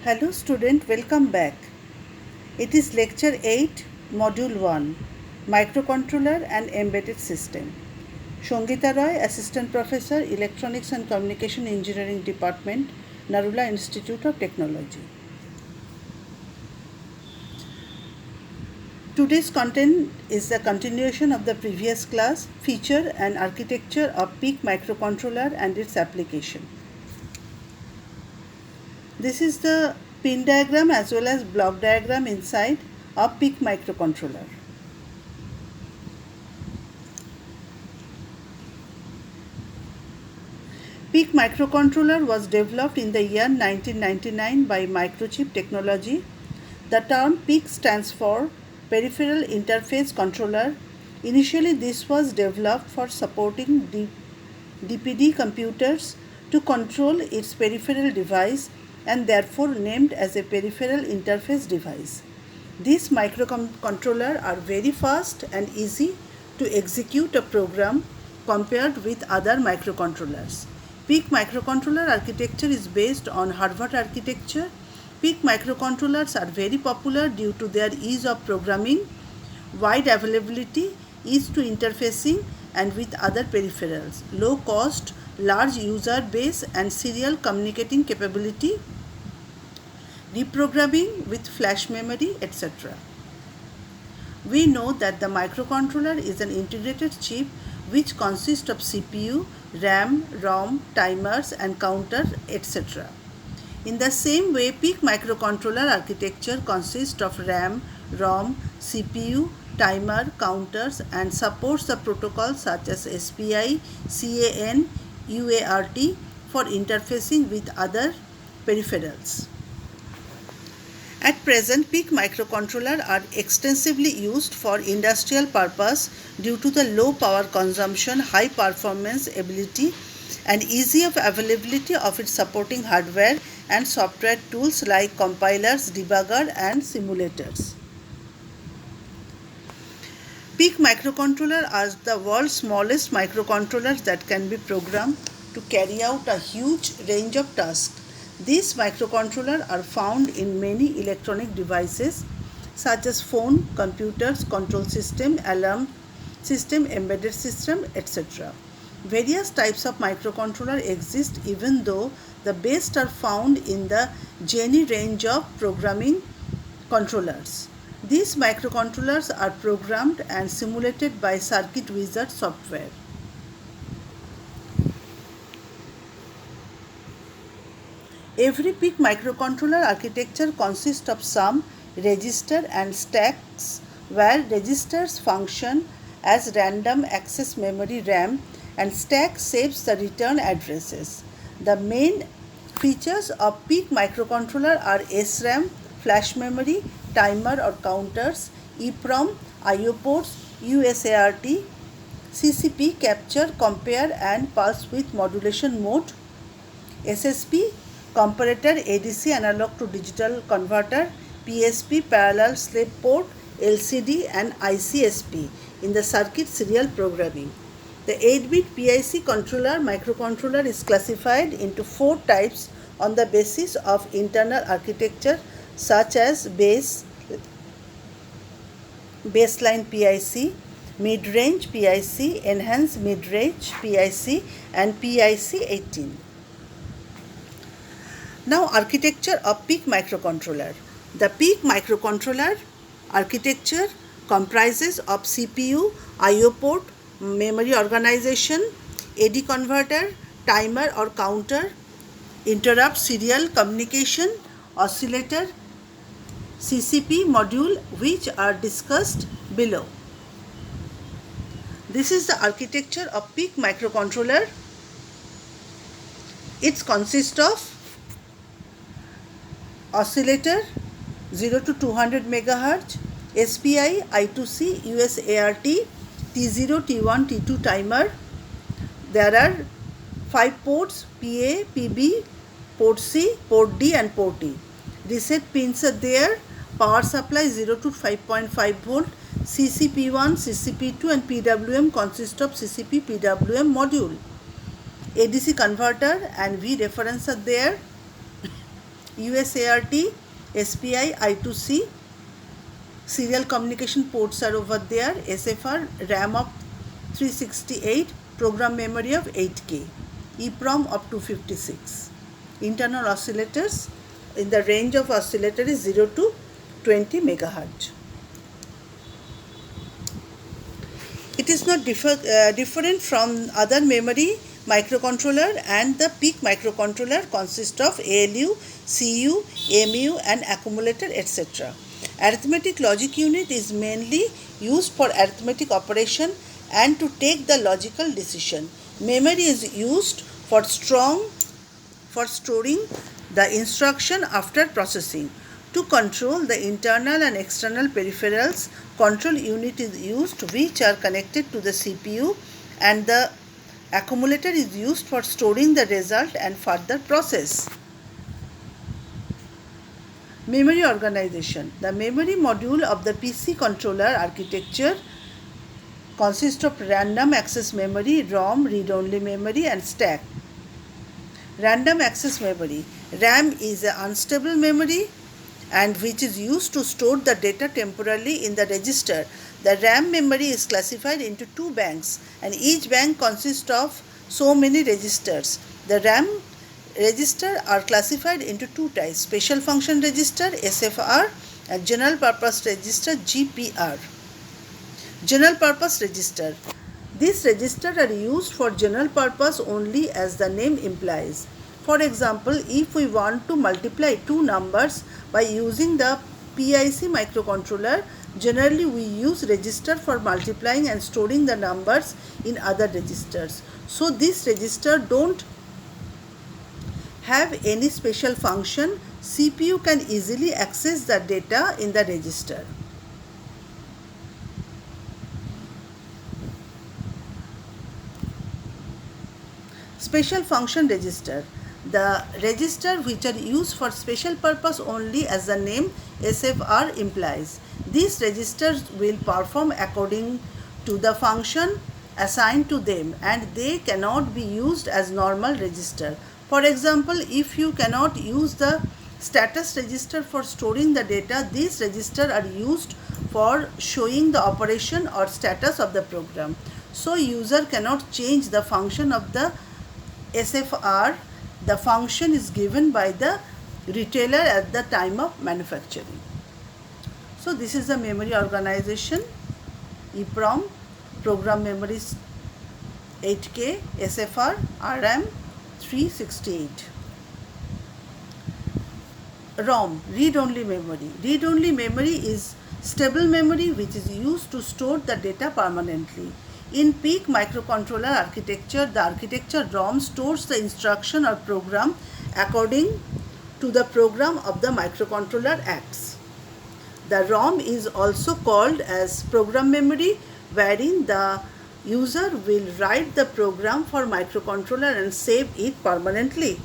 Hello student, welcome back. It is lecture 8, module 1, microcontroller and embedded system. Shongita Roy, assistant professor, electronics and communication engineering department, Narula Institute of Technology. Today's content is the continuation of the previous class, feature and architecture of PIC microcontroller and its application. This is the pin diagram as well as block diagram inside a PIC microcontroller. PIC microcontroller was developed in the year 1999 by Microchip Technology. The term PIC stands for Peripheral Interface Controller. Initially, this was developed for supporting DPD computers to control its peripheral device and therefore named as a peripheral interface device. These microcontrollers are very fast and easy to execute a program compared with other microcontrollers. PIC microcontroller architecture is based on Harvard architecture. PIC microcontrollers are very popular due to their ease of programming, wide availability, ease to interfacing and with other peripherals, low cost, large user base and serial communicating capability, reprogramming with flash memory, etc. We know that the microcontroller is an integrated chip which consists of CPU, RAM, ROM, timers and counter, etc. In the same way, PIC microcontroller architecture consists of RAM, ROM, CPU, timer, counters and supports the protocols such as SPI, CAN, UART for interfacing with other peripherals. At present, PIC microcontrollers are extensively used for industrial purpose due to the low power consumption, high performance ability and easy of availability of its supporting hardware and software tools like compilers, debugger and simulators. PIC microcontrollers are the world's smallest microcontrollers that can be programmed to carry out a huge range of tasks. These microcontrollers are found in many electronic devices such as phone, computers, control system, alarm system, embedded system, etc. Various types of microcontroller exist even though the best are found in the Jenny range of programming controllers. These microcontrollers are programmed and simulated by Circuit Wizard software. Every PIC microcontroller architecture consists of some register and stacks where registers function as random access memory RAM and stack saves the return addresses. The main features of PIC microcontroller are SRAM, flash memory, timer or counters, EEPROM, IO ports, USART, CCP, capture, compare and pulse width modulation mode, SSP, comparator, ADC, analog to digital converter, PSP, parallel slave port, LCD and ICSP in the circuit serial programming. The 8-bit PIC controller microcontroller is classified into 4 types on the basis of internal architecture such as baseline PIC, mid-range PIC, enhanced mid-range PIC and PIC 18. Now architecture of PIC microcontroller. The PIC microcontroller architecture comprises of CPU, IO port, memory organization, AD converter, timer or counter, interrupt serial communication, oscillator, CCP module which are discussed below. This is the architecture of PIC microcontroller. It consists of oscillator 0 to 200 MHz, SPI, I2C, USART, T0, T1, T2 timer. There are 5 ports, PA, PB, port C, port D and port E. Reset pins are there, power supply 0 to 5.5 volt, CCP1, CCP2 and PWM consist of CCP PWM module. ADC converter and V reference are there. USART, SPI, I2C, serial communication ports are over there, SFR, RAM of 368, program memory of 8K, EEPROM of 256. Internal oscillators, in the range of oscillator is 0 to 20 megahertz. It is not different from other memory microcontroller, and the PIC microcontroller consists of ALU, CU, MU and accumulator, etc. Arithmetic logic unit is mainly used for arithmetic operation and to take the logical decision. Memory is used for storing the instruction after processing. To control the internal and external peripherals, control unit is used which are connected to the CPU, and the accumulator is used for storing the result and further process. Memory organization. The memory module of the PC controller architecture consists of random access memory, ROM, read-only memory and stack. Random access memory. RAM is an unstable memory and which is used to store the data temporarily in the register. The RAM memory is classified into two banks, and each bank consists of so many registers. The RAM registers are classified into two types: special function register SFR and general purpose register GPR. General purpose register. These registers are used for general purpose only, as the name implies. For example, if we want to multiply two numbers by using the PIC microcontroller, generally we use register for multiplying and storing the numbers in other registers. So this register don't have any special function. CPU can easily access the data in the register. Special function register. The register which are used for special purpose only, as the name SFR implies. These registers will perform according to the function assigned to them, and they cannot be used as normal register. For example, if you cannot use the status register for storing the data, these registers are used for showing the operation or status of the program. So user cannot change the function of the SFR. The function is given by the retailer at the time of manufacturing. So this is the memory organization. EEPROM, program memory 8K, SFR, RAM 368. ROM, read-only memory. Read-only memory is stable memory which is used to store the data permanently. In PIC microcontroller architecture, the architecture ROM stores the instruction or program according to the program of the microcontroller acts. The ROM is also called as program memory, wherein the user will write the program for microcontroller and save it permanently.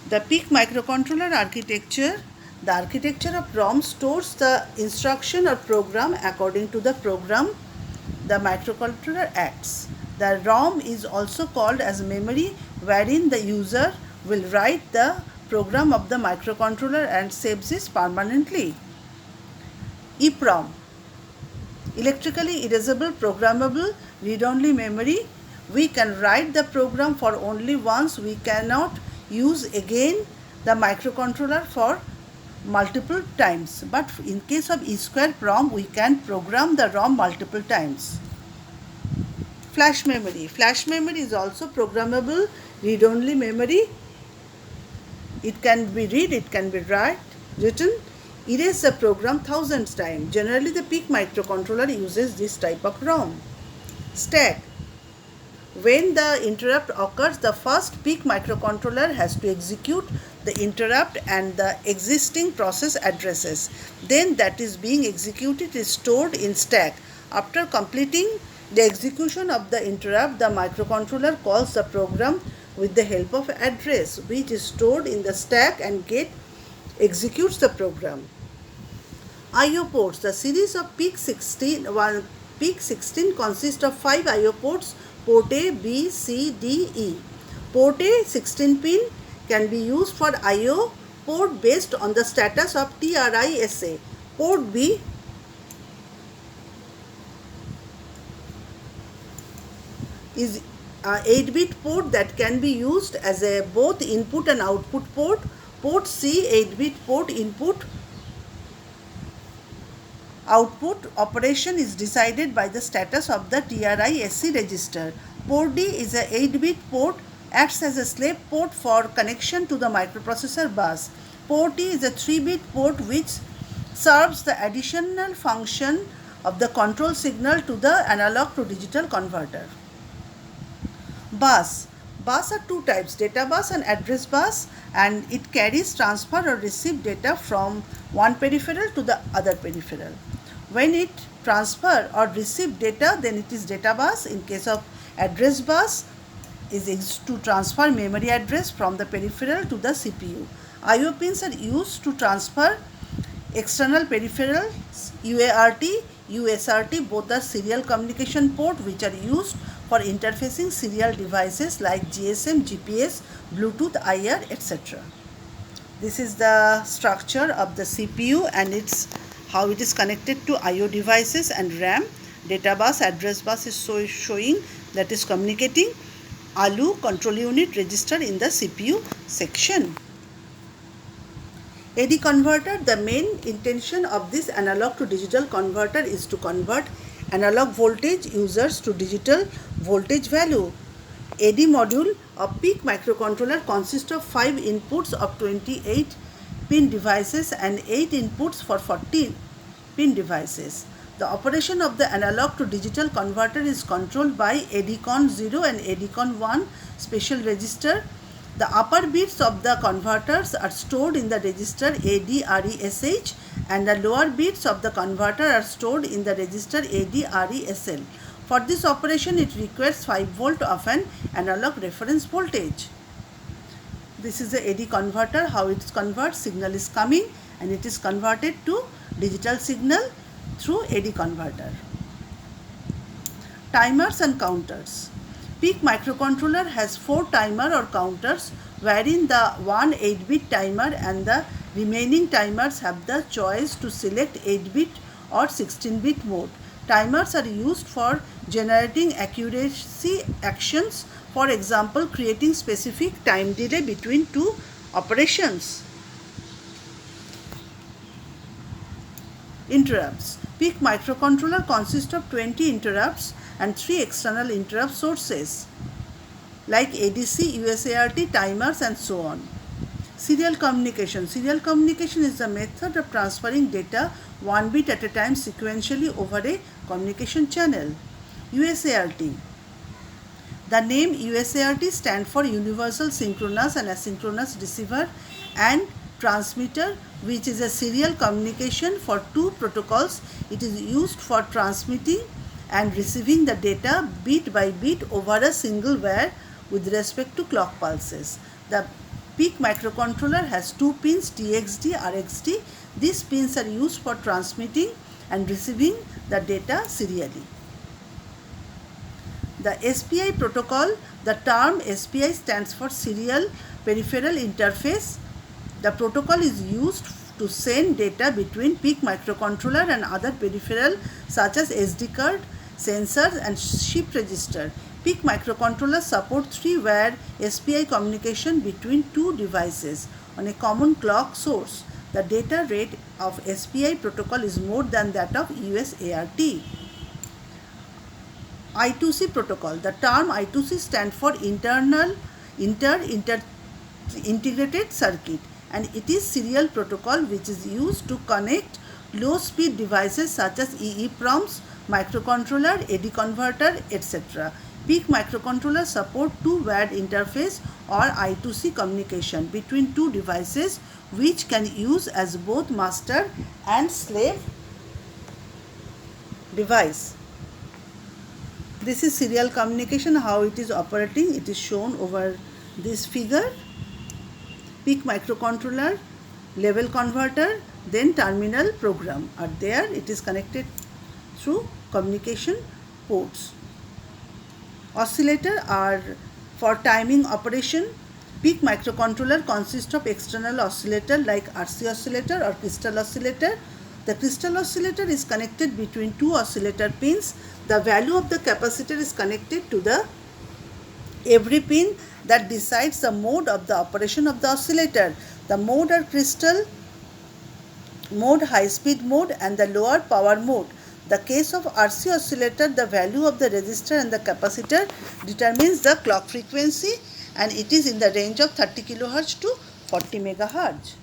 The PIC microcontroller architecture, the architecture of ROM stores the instruction or program according to the program the microcontroller acts. The ROM is also called as memory, wherein the user will write the program of the microcontroller and saves it permanently. EEPROM, electrically erasable programmable read-only memory. We can write the program for only once. We cannot use again the microcontroller for multiple times, but in case of EEPROM we can program the ROM multiple times. Flash memory. Flash memory is also programmable read-only memory. It can be read, it can be written. Erase the program thousands times. Generally the PIC microcontroller uses this type of ROM. Stack. When the interrupt occurs, the first PIC microcontroller has to execute the interrupt and the existing process addresses. Then that is being executed is stored in stack. After completing the execution of the interrupt, the microcontroller calls the program with the help of address which is stored in the stack and executes the program. I/O ports. The series of PIC 16 consists of 5 I/O ports, port A, B, C, D, E. Port A 16 pin can be used for I/O port based on the status of TRISA. Port B is a 8-bit port that can be used as a both input and output port. Port C 8-bit port input output operation is decided by the status of the TRISC register. Port D is a 8-bit port, acts as a slave port for connection to the microprocessor bus. Port E is a 3-bit port which serves the additional function of the control signal to the analog to digital converter. Bus. Bus are two types, data bus and address bus, and it carries transfer or receive data from one peripheral to the other peripheral. When it transfer or receive data, then it is data bus. In case of address bus, is to transfer memory address from the peripheral to the CPU. I/O pins are used to transfer external peripherals. UART, USRT, both are serial communication port which are used for interfacing serial devices like GSM, GPS, Bluetooth, IR, etc. This is the structure of the CPU and it's how it is connected to I/O devices and RAM. Data bus, address bus is showing that is communicating. ALU control unit register in the CPU section. AD converter. The main intention of this analog to digital converter is to convert analog voltage users to digital voltage value. AD module of PIC microcontroller consists of 5 inputs of 28 pin devices and 8 inputs for 14 pin devices. The operation of the analog to digital converter is controlled by ADCON 0 and ADCON 1 special register. The upper bits of the converters are stored in the register ADRESH and the lower bits of the converter are stored in the register ADRESL. For this operation, it requires 5 volt of an analog reference voltage. This is the AD converter, how it converts. Signal is coming and it is converted to digital signal through AD converter. Timers and counters. PIC microcontroller has 4 timer or counters, wherein the one 8-bit timer and the remaining timers have the choice to select 8-bit or 16-bit mode. Timers are used for generating accuracy actions, for example, creating specific time delay between two operations. Interrupts. PIC microcontroller consists of 20 interrupts and 3 external interrupt sources like ADC, USART, timers and so on. Serial communication. Serial communication is the method of transferring data 1 bit at a time sequentially over a communication channel. USART. The name USART stands for Universal Synchronous and Asynchronous Receiver and Transmitter, which is a serial communication for 2 protocols. It is used for transmitting and receiving the data bit by bit over a single wire with respect to clock pulses. The PIC microcontroller has 2 pins, TXD, RXD. These pins are used for transmitting and receiving the data serially. The SPI protocol, the term SPI stands for Serial Peripheral Interface. The protocol is used to send data between PIC microcontroller and other peripheral such as SD card, sensors and shift register. PIC microcontrollers support 3-wire SPI communication between 2 devices on a common clock source. The data rate of SPI protocol is more than that of USART. I2C protocol. The term I2C stands for Integrated Circuit, and it is serial protocol which is used to connect low speed devices such as EEPROMs, microcontroller, AD converter, etc. PIC microcontrollers support 2-wire interface or I2C communication between 2 devices which can use as both master and slave device. This is serial communication, how it is operating. It is shown over this figure. PIC microcontroller, level converter, then terminal program are there. It is connected through communication ports. Oscillator are for timing operation. Peak microcontroller consists of external oscillator like RC oscillator or crystal oscillator. The crystal oscillator is connected between two oscillator pins. The value of the capacitor is connected to the every pin that decides the mode of the operation of the oscillator. The mode are crystal mode, high speed mode, and the lower power mode. The case of RC oscillator, the value of the resistor and the capacitor determines the clock frequency, and it is in the range of 30 kHz to 40 MHz.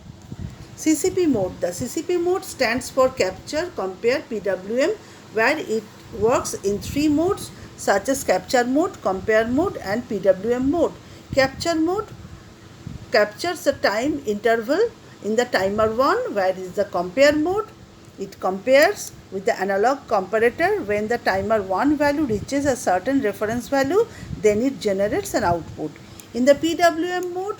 CCP mode. The CCP mode stands for capture, compare, PWM, where it works in three modes such as capture mode, compare mode, and PWM mode. Capture mode captures the time interval in the timer 1, where is the compare mode. It compares with the analog comparator. When the timer 1 value reaches a certain reference value, then it generates an output. In the PWM mode,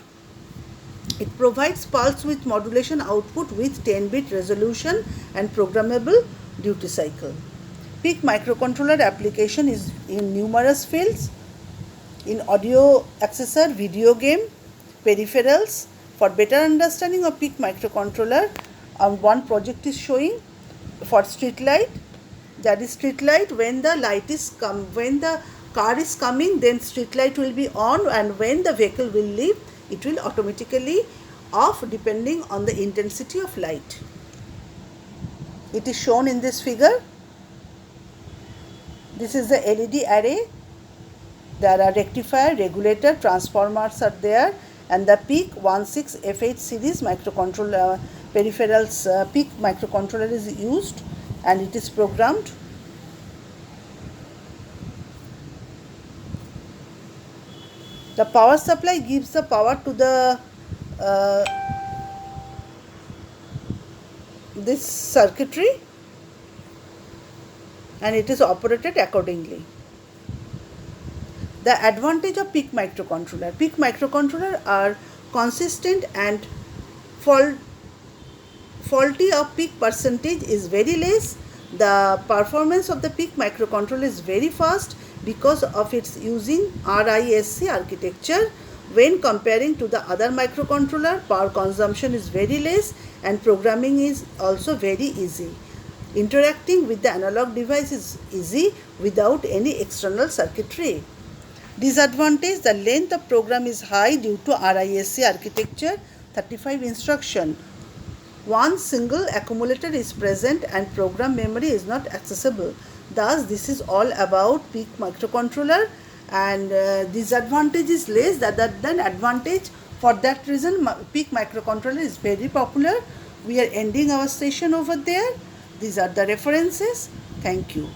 it provides pulse width modulation output with 10-bit resolution and programmable duty cycle. PIC microcontroller application is in numerous fields, in audio accessor, video game, peripherals. For better understanding of PIC microcontroller, one project is showing for street light. That is street light, when the light is when the car is coming, then street light will be on, and when the vehicle will leave, it will automatically off depending on the intensity of light. It is shown in this figure. This is the LED array. There are rectifier, regulator, transformers are there, and the PIC 16F8 series microcontroller peripherals PIC microcontroller is used, and it is programmed. The power supply gives the power to the this circuitry, and it is operated accordingly. The advantage of PIC microcontroller. PIC microcontroller are consistent and faulty of PIC percentage is very less. The performance of the PIC microcontroller is very fast because of its using RISC architecture. When comparing to the other microcontroller, power consumption is very less and programming is also very easy. Interacting with the analog device is easy without any external circuitry. Disadvantage: the length of program is high due to RISC architecture, 35 instruction. One single accumulator is present and program memory is not accessible. Thus, this is all about PIC microcontroller, and disadvantage is less rather than advantage. For that reason, PIC microcontroller is very popular. We are ending our session over there. These are the references. Thank you.